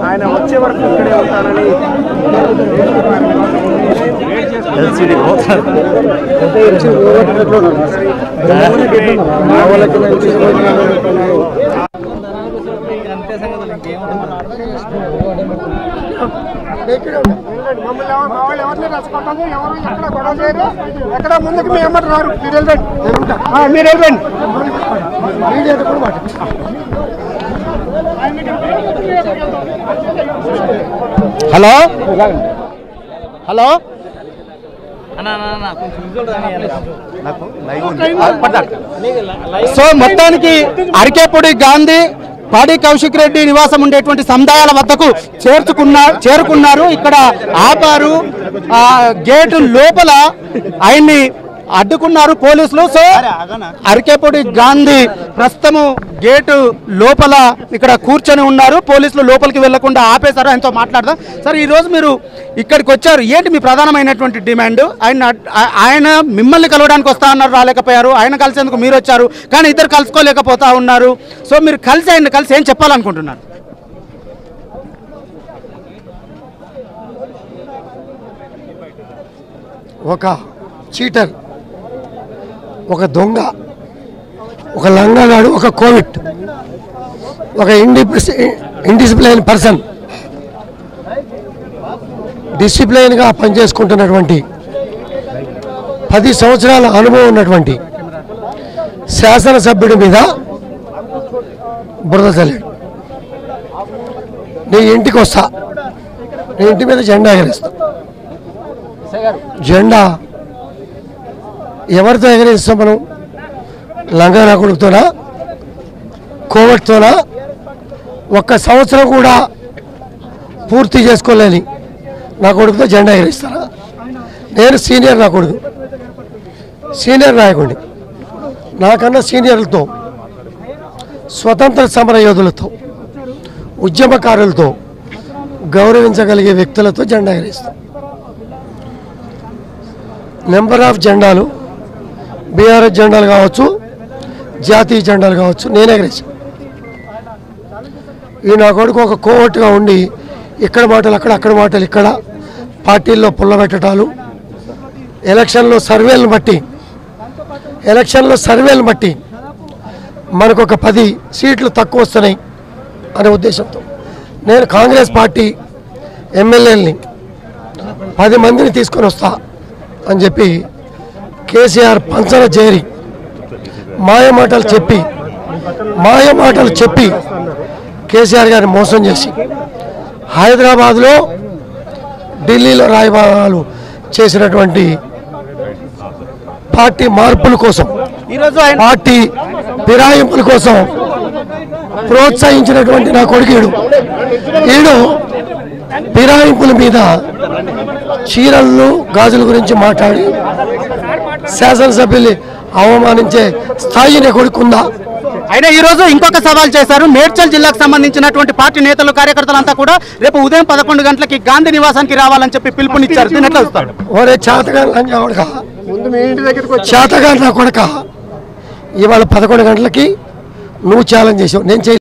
ఆయన వచ్చే వరకు ఇక్కడే ఉంటానని మమ్మల్ని ఎవరిని రెచ్చగొట్టదు, ఎవరు ఎక్కడ గొడవ చేయరు, ఎక్కడ ముందుకు మీ అమ్మటి రారు. మీరు వెళ్ళండి, మీరు వెళ్ళండి. హలో హలో సో మొత్తానికి అరికేపూడి గాంధీ పాడి కౌశిక్ రెడ్డి నివాసం ఉండేటువంటి సముదాయాల వద్దకు చేరుకున్నారు. ఇక్కడ ఆపారు, గేటు లోపల ఆయన్ని అడ్డుకున్నారు పోలీసులు. సో అరికేపూడి గాంధీ ప్రస్తుతము గేటు లోపల ఇక్కడ కూర్చొని ఉన్నారు. పోలీసులు లోపలికి వెళ్లకుండా ఆపేశారు. ఆయనతో మాట్లాడదాం. సార్, ఈరోజు మీరు ఇక్కడికి వచ్చారు, ఏంటి మీ ప్రధానమైనటువంటి డిమాండ్? ఆయన మిమ్మల్ని కలవడానికి వస్తా అన్నారు, రాలేకపోయారు. ఆయన కలిసేందుకు మీరు వచ్చారు, కానీ ఇద్దరు కలుసుకోలేకపోతా ఉన్నారు. సో మీరు ఆయన కలిసి ఏం చెప్పాలనుకుంటున్నారు? ఒక చీటర్, ఒక దొంగ, ఒక లంగాగాడు, ఒక కోవిడ్, ఒక ఇండిసిప్లైన్ పర్సన్, డిసిప్లైన్గా పనిచేసుకుంటున్నటువంటి 10 సంవత్సరాల అనుభవం ఉన్నటువంటి శాసనసభ్యుడి మీద బురద చల్లాడు. నీ ఇంటికి వస్తా, నీ ఇంటి మీద జెండా ఎగరేస్తా. జెండా ఎవరితో ఎగరేస్తాం మనం? లంగానా కొడుకుతోనా, కోవట్తోనా? 1 సంవత్సరం కూడా పూర్తి చేసుకోలేని నా కొడుకుతో జెండా ఎగరేస్తారా? నేను సీనియర్, నా కొడుకు సీనియర్ నాయకుడిని. నాకన్నా సీనియర్లతో, స్వతంత్ర సమర యోధులతో, ఉద్యమకారులతో, గౌరవించగలిగే వ్యక్తులతో జెండా ఎగరేస్తాం. నెంబర్ ఆఫ్ జెండాలు, బీఆర్ఎస్ జెండాలు కావచ్చు, జాతీయ జెండాలు కావచ్చు, నేను ఎగరేసాను. ఈ నా కొడుకు ఒక కోవట్టుగా ఉండి ఇక్కడ మాటలు అక్కడ, అక్కడ మాటలు ఇక్కడ, పార్టీల్లో పుల్లబెట్టడాలు, ఎలక్షన్లో సర్వేలను బట్టి మనకు ఒక 10 సీట్లు తక్కువ వస్తున్నాయి అనే ఉద్దేశంతో నేను కాంగ్రెస్ పార్టీ ఎమ్మెల్యేలని 10 మందిని తీసుకొని వస్తా అని చెప్పి కేసీఆర్ పంచన చేరి మాయమాటలు చెప్పి కేసీఆర్ గారిని మోసం చేసి హైదరాబాద్లో, ఢిల్లీలో రాయబారాలు చేసినటువంటి పార్టీ మార్పుల కోసం, పార్టీ ఫిరాయింపుల కోసం ప్రోత్సహించినటువంటి నా కొడుకుడు ఈడు ఫిరాయింపుల మీద చీరలు, గాజుల గురించి మాట్లాడి శాసనసభ్యుల్ని అవమానించే స్థాయి నీ కొడుకుందా? అయినా ఈరోజు ఇంకొక సవాల్ చేశారు. మేడ్చల్ జిల్లాకు సంబంధించినటువంటి పార్టీ నేతలు, కార్యకర్తలంతా కూడా రేపు ఉదయం 11 గంటలకి గాంధీ నివాసానికి రావాలని చెప్పి పిలుపునిచ్చారు. దీన్ని ఎట్లా చూస్తారు? ఒరే చేతగా నా కొడుక, ఇవాళ 11 గంటలకి నువ్వు ఛాలెంజ్ చేసావు, నేను